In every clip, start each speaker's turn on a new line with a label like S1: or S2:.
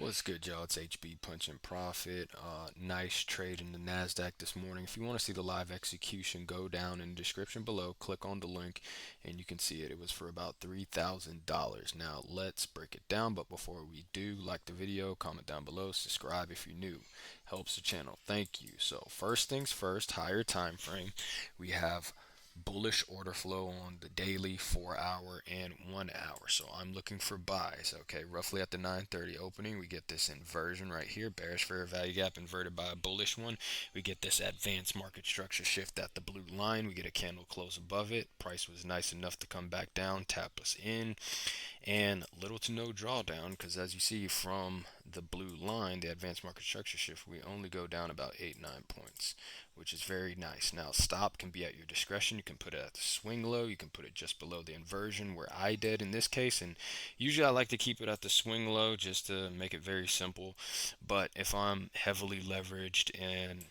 S1: What's good, y'all? It's HB Punch and Profit. Nice trade in the NASDAQ this morning. If you want to see the live execution, go down in the description below, click on the link, and you can see it. It was for about $3,000. Now, let's break it down. But before we do, like the video, comment down below, subscribe if you're new. Helps the channel. Thank you. So, first things first, higher time frame. We have bullish order flow on the daily, 4 hour, and 1 hour. So I'm looking for buys. Okay, roughly at the 9:30 opening, we get this inversion right here, bearish fair value gap inverted by a bullish one. We get this advanced market structure shift at the blue line. We get a candle close above it. Price was nice enough to come back down, tap us in, and little to no drawdown, because as you see from the blue line, the advanced market structure shift, we only go down about 8-9 points, which is very nice. Now, stop can be at your discretion. You can put it at the swing low, you can put it just below the inversion where I did in this case, and usually I like to keep it at the swing low just to make it very simple. But if I'm heavily leveraged and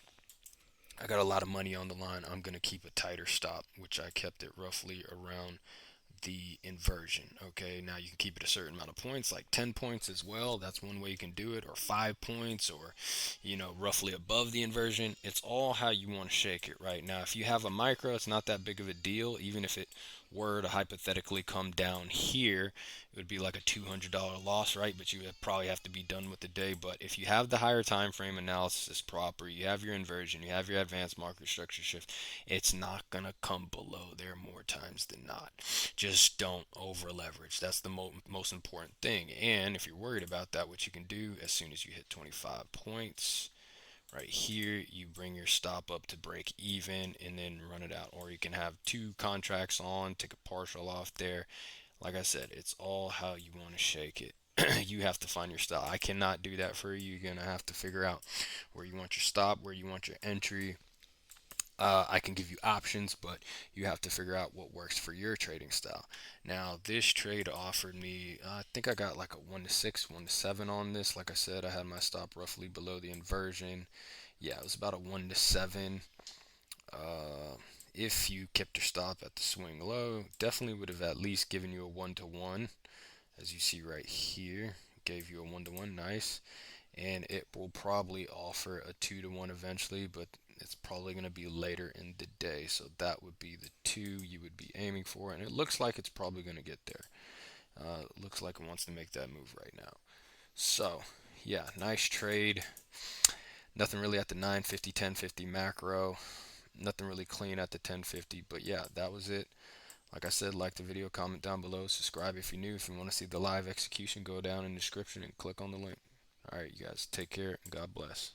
S1: I got a lot of money on the line, I'm going to keep a tighter stop, which I kept it roughly around the inversion. Okay, now you can keep it a certain amount of points, like 10 points as well. That's one way you can do it, or 5 points, or roughly above the inversion. It's all how you want to shake it. Right now, if you have a micro, it's not that big of a deal. Even if it were to hypothetically come down here, it would be like a $200 loss, right? But you would probably have to be done with the day. But if you have the higher time frame analysis proper, you have your inversion, you have your advanced market structure shift, it's not gonna come below there more times than not. Just don't over leverage. That's the most important thing. And if you're worried about that, what you can do as soon as you hit 25 points, right here, you bring your stop up to break even and then run it out. Or you can have two contracts on, take a partial off there. Like I said, it's all how you want to shake it. You have to find your style. I cannot do that for you. You're gonna have to figure out where you want your stop, where you want your entry. I can give you options, but you have to figure out what works for your trading style. Now, this trade offered me, I think I got like a 1 to 6, 1 to 7 on this. Like I said, I had my stop roughly below the inversion. Yeah, it was about a 1 to 7. Uh, if you kept your stop at the swing low, definitely would have at least given you a 1 to 1, as you see right here. Gave you a 1 to 1, nice. And it will probably offer a 2 to 1 eventually, but it's probably going to be later in the day. So that would be the 2 you would be aiming for, and it looks like it's probably going to get there. Looks like it wants to make that move right now. So yeah, nice trade. Nothing really at the 950, 1050 macro. Nothing really clean at the 1050, but yeah, that was it. Like I said, like the video, comment down below, subscribe if you're new. If you want to see the live execution, go down in the description and click on the link. All right, you guys, take care and God bless.